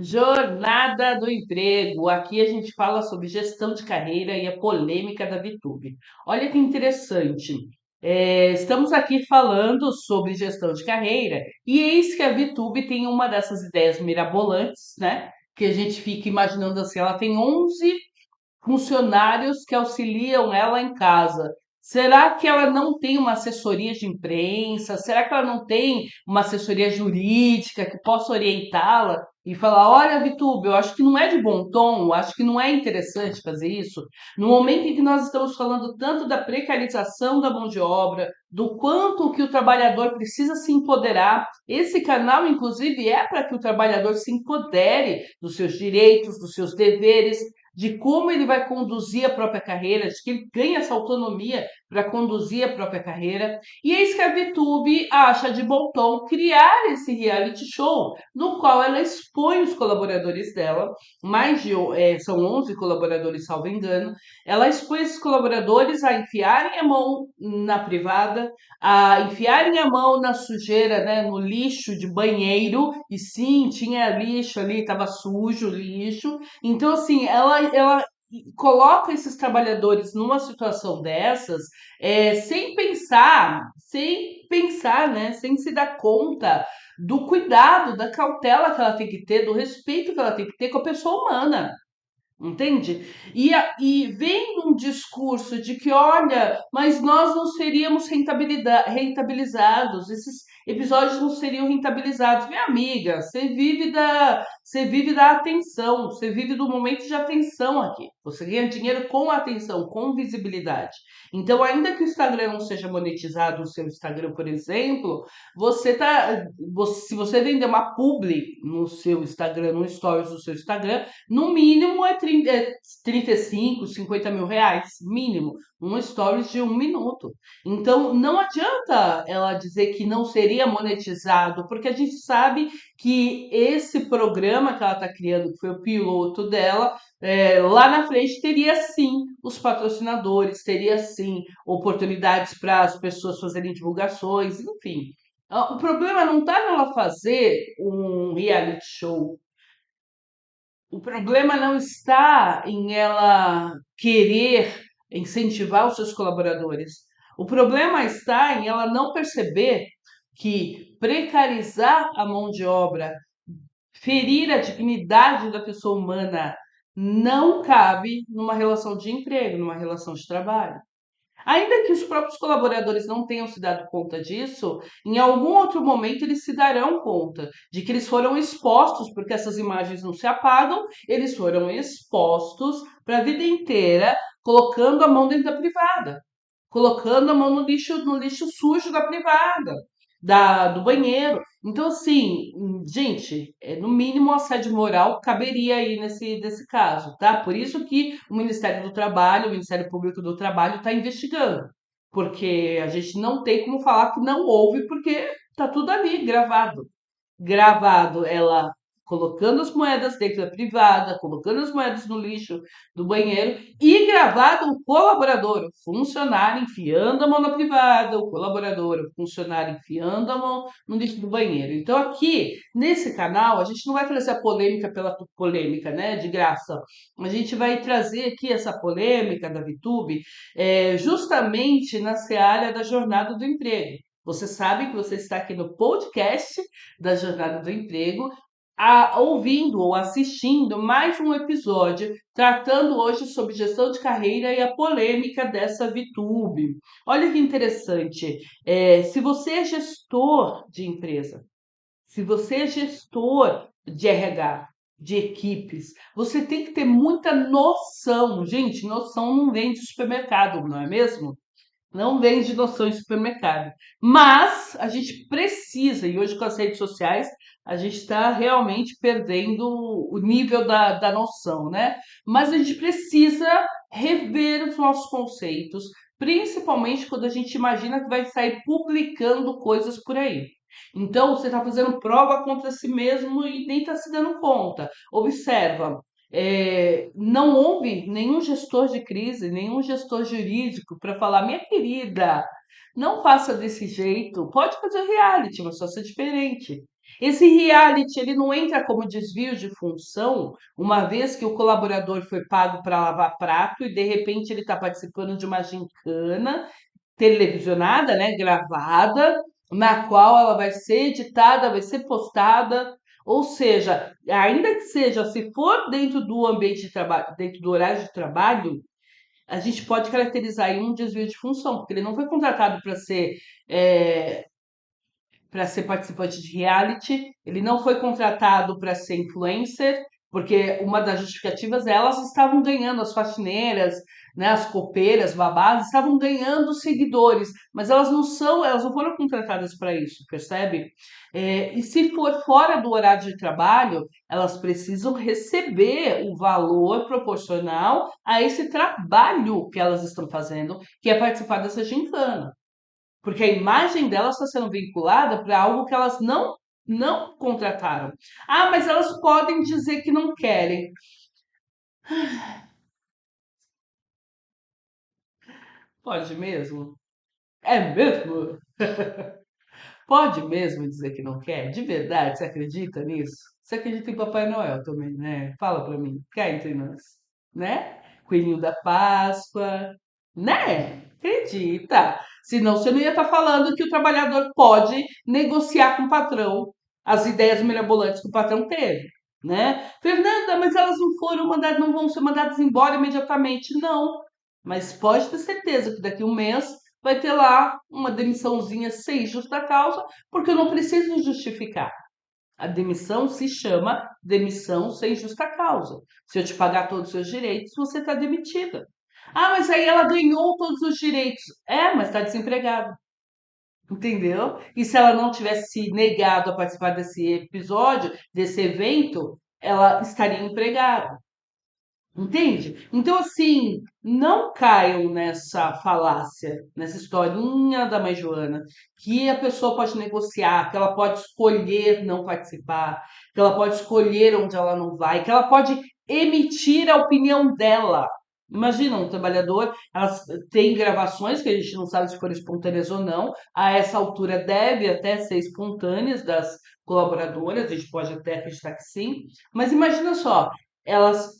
Jornada do emprego. Aqui a gente fala sobre gestão de carreira e a polêmica da VTube. Olha que interessante. Estamos aqui falando sobre gestão de carreira e eis que a VTube tem uma dessas ideias mirabolantes, né? Que a gente fica imaginando assim, ela tem 11 funcionários que auxiliam ela em casa. Será que ela não tem uma assessoria de imprensa? Será que ela não tem uma assessoria jurídica que possa orientá-la e falar: olha, Vitube, eu acho que não é de bom tom, eu acho que não é interessante fazer isso? No momento em que nós estamos falando tanto da precarização da mão de obra, do quanto que o trabalhador precisa se empoderar, esse canal, inclusive, é para que o trabalhador se empodere dos seus direitos, dos seus deveres, de como ele vai conduzir a própria carreira, de que ele ganha essa autonomia para conduzir a própria carreira. E eis que a VTube acha de bom tom criar esse reality show, no qual ela expõe os colaboradores dela, são 11 colaboradores, salvo engano, ela expõe esses colaboradores a enfiarem a mão na privada, a enfiarem a mão na sujeira, né, no lixo de banheiro, e sim, tinha lixo ali, estava sujo o lixo, então, assim, ela coloca esses trabalhadores numa situação dessas, sem pensar, né? Sem se dar conta do cuidado, da cautela que ela tem que ter, do respeito que ela tem que ter com a pessoa humana. Entende? E vem um discurso de que, olha, mas nós não seríamos rentabilizados, esses episódios não seriam rentabilizados. Minha amiga, você vive da atenção, você vive do momento de atenção aqui. Você ganha dinheiro com atenção, com visibilidade. Então, ainda que o Instagram não seja monetizado, o seu Instagram, por exemplo, se você vender uma publi no seu Instagram, no stories do seu Instagram, no mínimo é 35, 50 mil reais, mínimo, um stories de 1 minuto. Então, não adianta ela dizer que não seria monetizado, porque a gente sabe que esse programa que ela está criando, que foi o piloto dela, lá na frente teria sim os patrocinadores, teria sim oportunidades para as pessoas fazerem divulgações, enfim. O problema não está nela fazer um reality show, o problema não está em ela querer incentivar os seus colaboradores. O problema está em ela não perceber que precarizar a mão de obra, ferir a dignidade da pessoa humana, não cabe numa relação de emprego, numa relação de trabalho. Ainda que os próprios colaboradores não tenham se dado conta disso, em algum outro momento eles se darão conta de que eles foram expostos, porque essas imagens não se apagam, eles foram expostos para a vida inteira, colocando a mão dentro da privada, colocando a mão no lixo sujo da privada, do banheiro. Então, assim, gente, no mínimo um assédio moral caberia aí nesse caso, tá? Por isso que o Ministério do Trabalho, o Ministério Público do Trabalho está investigando, porque a gente não tem como falar que não houve, porque tá tudo ali gravado ela colocando as moedas dentro da privada, colocando as moedas no lixo do banheiro e gravado o colaborador, o funcionário enfiando a mão na privada, o colaborador, o funcionário enfiando a mão no lixo do banheiro. Então aqui, nesse canal, a gente não vai trazer a polêmica pela polêmica, né, de graça. A gente vai trazer aqui essa polêmica da VTube justamente na seara da jornada do emprego. Você sabe que você está aqui no podcast da Jornada do Emprego, ouvindo ou assistindo mais um episódio tratando hoje sobre gestão de carreira e a polêmica dessa VTube. Olha que interessante. Se você é gestor de empresa, se você é gestor de RH, de equipes, você tem que ter muita noção. Gente, noção não vem de supermercado, não é mesmo? Não vende noção em supermercado. Mas a gente precisa, e hoje com as redes sociais, a gente está realmente perdendo o nível da noção, né? Mas a gente precisa rever os nossos conceitos, principalmente quando a gente imagina que vai sair publicando coisas por aí. Então, você está fazendo prova contra si mesmo e nem está se dando conta. Observa, não houve nenhum gestor de crise, nenhum gestor jurídico para falar, minha querida, não faça desse jeito, pode fazer reality, mas faça diferente. Esse reality, ele não entra como desvio de função, uma vez que o colaborador foi pago para lavar prato e de repente ele está participando de uma gincana televisionada, né, gravada, na qual ela vai ser editada, vai ser postada. Ou seja, ainda que seja, se for dentro do ambiente de trabalho, dentro do horário de trabalho, a gente pode caracterizar aí um desvio de função, porque ele não foi contratado é, para ser participante de reality, ele não foi contratado para ser influencer, porque uma das justificativas é elas estavam ganhando, as faxineiras, né, as copeiras, babás, estavam ganhando seguidores, mas elas não foram contratadas para isso, percebe? E se for fora do horário de trabalho, elas precisam receber o valor proporcional a esse trabalho que elas estão fazendo, que é participar dessa gincana. Porque a imagem delas está sendo vinculada para algo que elas não contrataram. Ah, mas elas podem dizer que não querem. Pode mesmo? É mesmo? Pode mesmo dizer que não quer? De verdade, você acredita nisso? Você acredita em Papai Noel também, né? Fala pra mim, cá entre nós, né? Coelhinho da Páscoa, né? Acredita. Senão você não ia estar falando que o trabalhador pode negociar com o patrão as ideias mirabolantes que o patrão teve, né? Fernanda, mas elas não foram mandadas, não vão ser mandadas embora imediatamente. Não. Mas pode ter certeza que daqui a um mês vai ter lá uma demissãozinha sem justa causa, porque eu não preciso justificar. A demissão se chama demissão sem justa causa. Se eu te pagar todos os seus direitos, você está demitida. Ah, mas aí ela ganhou todos os direitos. É, mas está desempregada. Entendeu? E se ela não tivesse se negado a participar desse episódio, desse evento, ela estaria empregada. Entende? Então, assim, não caiam nessa falácia, nessa historinha da mãe Joana, que a pessoa pode negociar, que ela pode escolher não participar, que ela pode escolher onde ela não vai, que ela pode emitir a opinião dela. Imagina, um trabalhador, elas têm gravações que a gente não sabe se foram espontâneas ou não, a essa altura deve até ser espontâneas das colaboradoras, a gente pode até acreditar que sim, mas imagina só, elas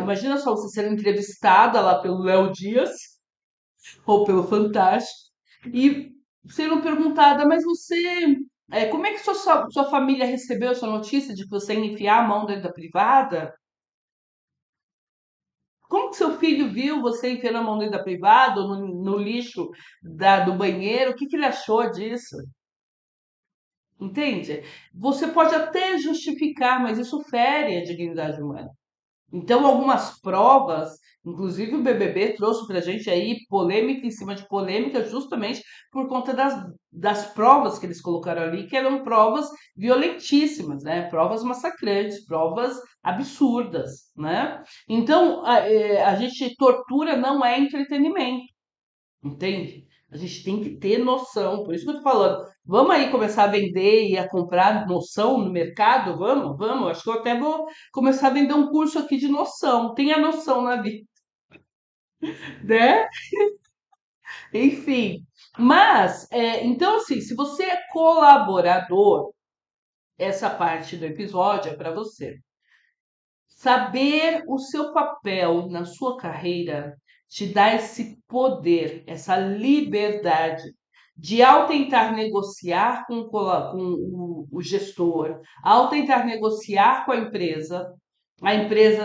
imagina só você sendo entrevistada lá pelo Léo Dias ou pelo Fantástico e sendo perguntada, mas você, como é que sua família recebeu essa notícia de que você ia enfiar a mão dentro da privada? Como que seu filho viu você enfiando a mão dentro da privada ou no lixo do banheiro? O que ele achou disso? Entende? Você pode até justificar, mas isso fere a dignidade humana. Então, algumas provas, inclusive o BBB trouxe para a gente aí polêmica em cima de polêmica, justamente por conta das provas que eles colocaram ali, que eram provas violentíssimas, né? Provas massacrantes, provas absurdas, né? Então, a gente tortura não é entretenimento. Entende? A gente tem que ter noção. Por isso que eu tô falando. Vamos aí começar a vender e a comprar noção no mercado? Vamos, vamos. Acho que eu até vou começar a vender um curso aqui de noção. Tenha noção na vida, né? Enfim. Mas, então, assim, se você é colaborador, essa parte do episódio é para você. Saber o seu papel na sua carreira te dá esse poder, essa liberdade de, ao tentar negociar com o gestor, ao tentar negociar com a empresa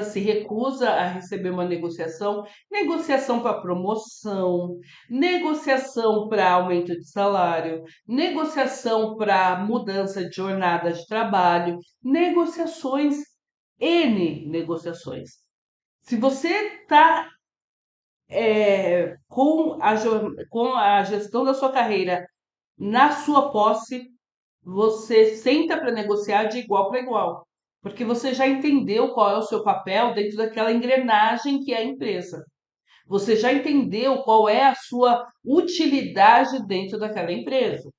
se recusa a receber uma negociação, negociação para promoção, negociação para aumento de salário, negociação para mudança de jornada de trabalho, negociações N negociações. Se você está com a gestão da sua carreira na sua posse, você senta para negociar de igual para igual. Porque você já entendeu qual é o seu papel dentro daquela engrenagem que é a empresa. Você já entendeu qual é a sua utilidade dentro daquela empresa.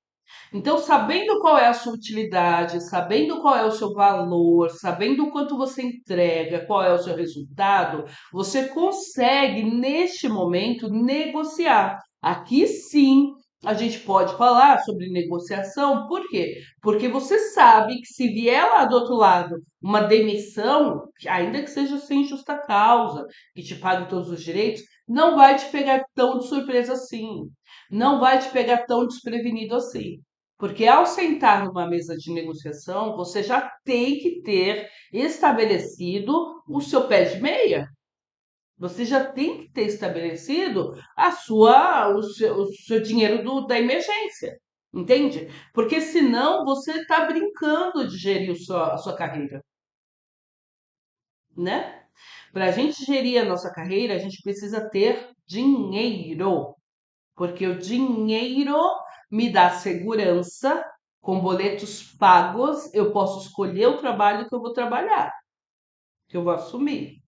Então, sabendo qual é a sua utilidade, sabendo qual é o seu valor, sabendo o quanto você entrega, qual é o seu resultado, você consegue, neste momento, negociar. Aqui sim, A gente pode falar sobre negociação, por quê? Porque você sabe que se vier lá do outro lado uma demissão, ainda que seja sem justa causa, que te pague todos os direitos, não vai te pegar tão de surpresa assim. Não vai te pegar tão desprevenido assim. Porque ao sentar numa mesa de negociação, você já tem que ter estabelecido o seu pé de meia. Você já tem que ter estabelecido o seu dinheiro da emergência, entende? Porque senão você está brincando de gerir a sua carreira, né? Para a gente gerir a nossa carreira, a gente precisa ter dinheiro, porque o dinheiro me dá segurança. Com boletos pagos, eu posso escolher o trabalho que eu vou trabalhar, que eu vou assumir.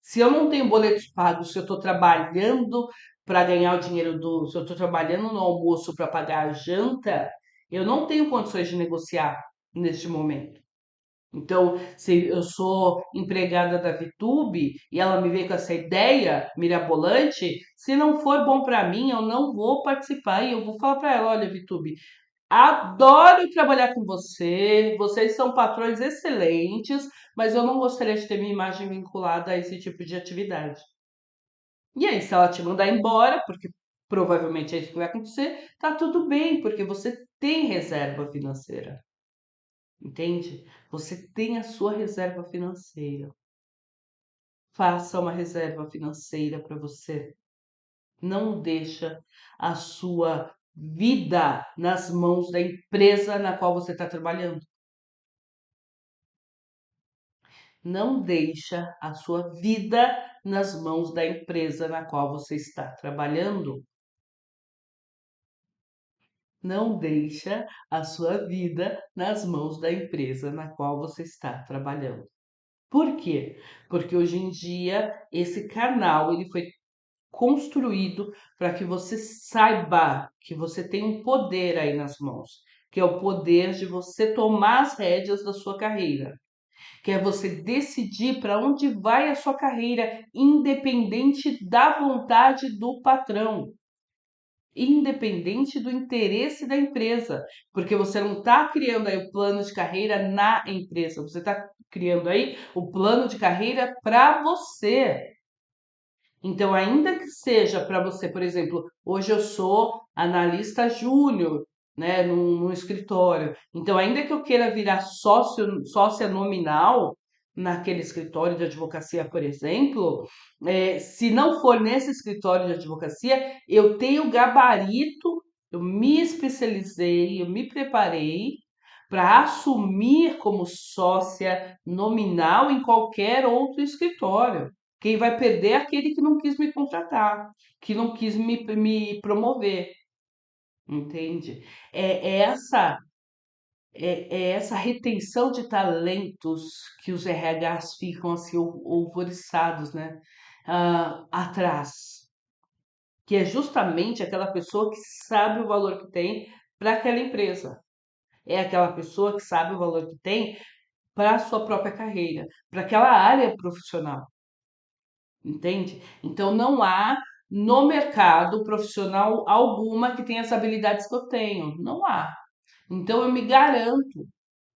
Se eu não tenho boletos pagos, se eu estou trabalhando para ganhar o dinheiro se eu estou trabalhando no almoço para pagar a janta, eu não tenho condições de negociar neste momento. Então, se eu sou empregada da VTube e ela me veio com essa ideia mirabolante, se não for bom para mim, eu não vou participar e eu vou falar para ela, olha, VTube, adoro trabalhar com você, vocês são patrões excelentes, mas eu não gostaria de ter minha imagem vinculada a esse tipo de atividade. E aí, se ela te mandar embora, porque provavelmente é isso que vai acontecer, tá tudo bem, porque você tem reserva financeira, entende? Você tem a sua reserva financeira. Faça uma reserva financeira para você. Não deixa a sua vida nas mãos da empresa na qual você está trabalhando. Não deixa a sua vida nas mãos da empresa na qual você está trabalhando. Não deixa a sua vida nas mãos da empresa na qual você está trabalhando. Por quê? Porque hoje em dia esse canal ele foi construído para que você saiba que você tem um poder aí nas mãos, que é o poder de você tomar as rédeas da sua carreira, que é você decidir para onde vai a sua carreira, independente da vontade do patrão, independente do interesse da empresa, porque você não está criando aí o plano de carreira na empresa, você está criando aí o plano de carreira para você. Então, ainda que seja para você, por exemplo, hoje eu sou analista júnior, né, num escritório. Então, ainda que eu queira virar sócia nominal naquele escritório de advocacia, por exemplo, se não for nesse escritório de advocacia, eu tenho gabarito, eu me especializei, eu me preparei para assumir como sócia nominal em qualquer outro escritório. Quem vai perder é aquele que não quis me contratar, que não quis me promover, entende? É essa é essa retenção de talentos que os RHs ficam assim alvoriçados, né? Atrás, que é justamente aquela pessoa que sabe o valor que tem para aquela empresa. É aquela pessoa que sabe o valor que tem para a sua própria carreira, para aquela área profissional. Entende? Então não há no mercado profissional alguma que tenha as habilidades que eu tenho. Não há. Então eu me garanto,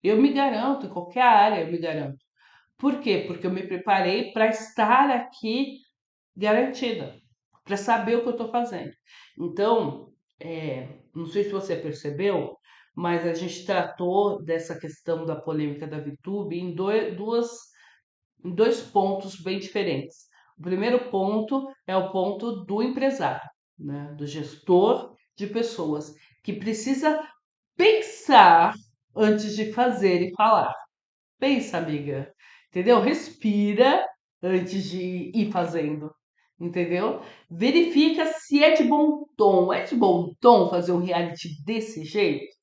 em qualquer área eu me garanto. Por quê? Porque eu me preparei para estar aqui garantida, para saber o que eu estou fazendo. Então, não sei se você percebeu, mas a gente tratou dessa questão da polêmica da VTube em dois pontos bem diferentes. O primeiro ponto é o ponto do empresário, né, do gestor de pessoas, que precisa pensar antes de fazer e falar. Pensa, amiga, entendeu? Respira antes de ir fazendo, entendeu? Verifica se é de bom tom. É de bom tom fazer um reality desse jeito?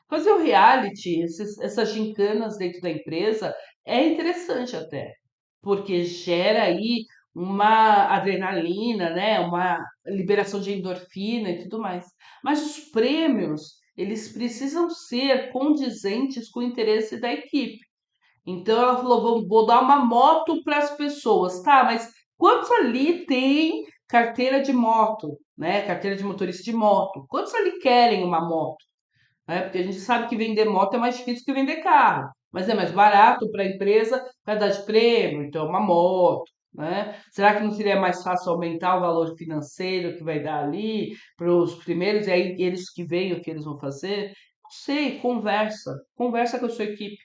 Fazer o reality, essas gincanas dentro da empresa, é interessante até, porque gera aí uma adrenalina, né? Uma liberação de endorfina e tudo mais. Mas os prêmios, eles precisam ser condizentes com o interesse da equipe. Então ela falou: vou dar uma moto para as pessoas. Tá, mas quantos ali tem carteira de moto? né? Carteira de motorista de moto. Quantos ali querem uma moto? Né? Porque a gente sabe que vender moto é mais difícil que vender carro, mas é mais barato para a empresa para dar de prêmio, então é uma moto. Né? Será que não seria mais fácil aumentar o valor financeiro que vai dar ali para os primeiros e aí eles que veem o que eles vão fazer? Não sei, conversa com a sua equipe.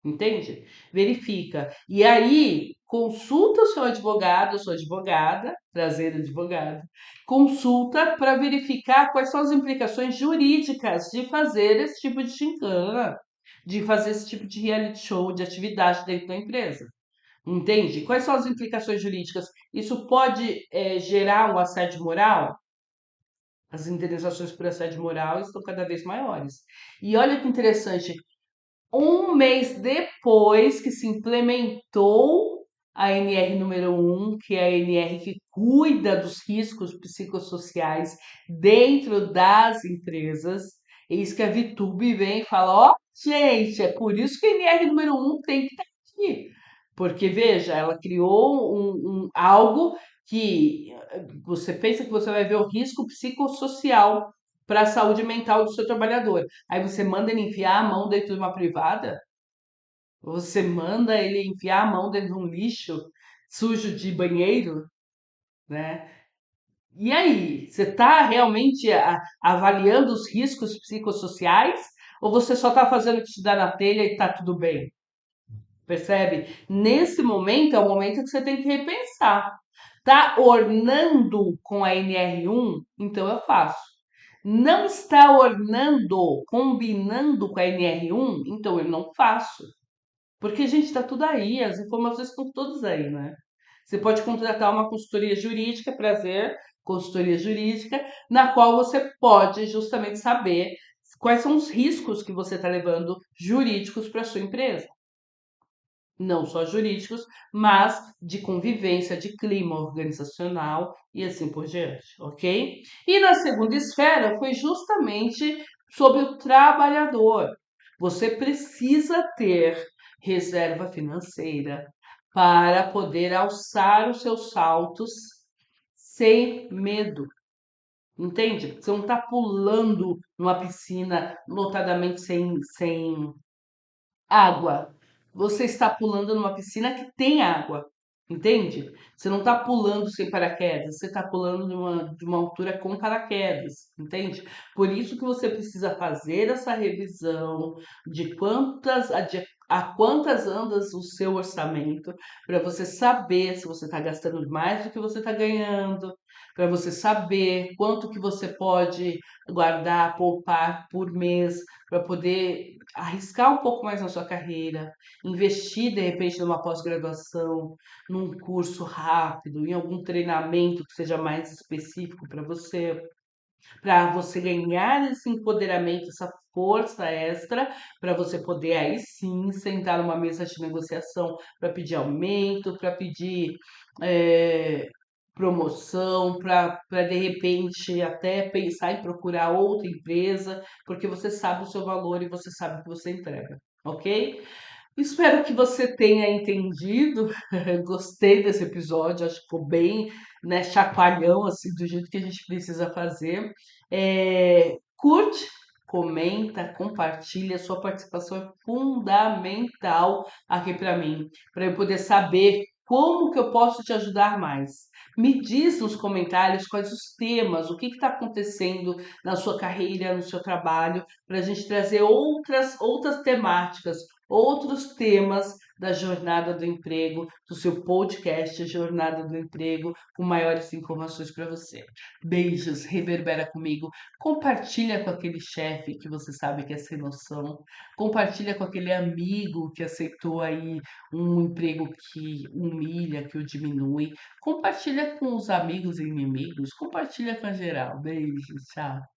Entende? Verifica. E aí, consulta o seu advogado, a sua advogada, trazer advogado, consulta para verificar quais são as implicações jurídicas de fazer esse tipo de gincana, de fazer esse tipo de reality show, de atividade dentro da empresa. Entende? Quais são as implicações jurídicas? Isso pode gerar um assédio moral? As indenizações por assédio moral estão cada vez maiores. E olha que interessante, um mês depois que se implementou a NR número 1, que é a NR que cuida dos riscos psicossociais dentro das empresas, eis que a Vitube vem e fala: ó, gente, é por isso que a NR número 1 tem que estar aqui. Porque, veja, ela criou algo que você pensa que você vai ver o risco psicossocial para a saúde mental do seu trabalhador. Aí você manda ele enfiar a mão dentro de uma privada? Você manda ele enfiar a mão dentro de um lixo sujo de banheiro, né? E aí, você está realmente avaliando os riscos psicossociais ou você só está fazendo o que te dá na telha e está tudo bem? Percebe? Nesse momento é o momento que você tem que repensar. Tá ornando com a NR1? Então eu faço. Não está ornando, combinando com a NR1? Então eu não faço. Porque, gente, está tudo aí, as informações estão todas aí, né? Você pode contratar uma consultoria jurídica, prazer, consultoria jurídica, na qual você pode justamente saber quais são os riscos que você está levando jurídicos para sua empresa. Não só jurídicos, mas de convivência, de clima organizacional e assim por diante, ok? E na segunda esfera foi justamente sobre o trabalhador. Você precisa ter reserva financeira para poder alçar os seus saltos sem medo. Entende? Você não está pulando numa piscina, notadamente sem água. Você está pulando numa piscina que tem água, entende? Você não está pulando sem paraquedas, você está pulando de uma altura com paraquedas, entende? Por isso que você precisa fazer essa revisão de a quantas andas o seu orçamento, para você saber se você está gastando mais do que você está ganhando, para você saber quanto que você pode guardar, poupar por mês, para poder arriscar um pouco mais na sua carreira, investir de repente numa pós-graduação, num curso rápido, em algum treinamento que seja mais específico para você ganhar esse empoderamento, essa força extra, para você poder aí sim sentar numa mesa de negociação para pedir aumento, para pedir eh, promoção, para de repente até pensar em procurar outra empresa, porque você sabe o seu valor e você sabe o que você entrega, ok? Espero que você tenha entendido. Gostei desse episódio, acho que ficou bem, né, chacoalhão, assim, do jeito que a gente precisa fazer. Curte, comenta, compartilha. Sua participação é fundamental aqui para eu poder saber como que eu posso te ajudar mais. Me diz nos comentários quais os temas, o que está acontecendo na sua carreira, no seu trabalho, para a gente trazer outras temáticas, outros temas da jornada do emprego, do seu podcast Jornada do Emprego, com maiores informações para você. Beijos, reverbera comigo, compartilha com aquele chefe que você sabe que é sem noção, compartilha com aquele amigo que aceitou aí um emprego que humilha, que o diminui, compartilha com os amigos e inimigos, compartilha com a geral. Beijos, tchau.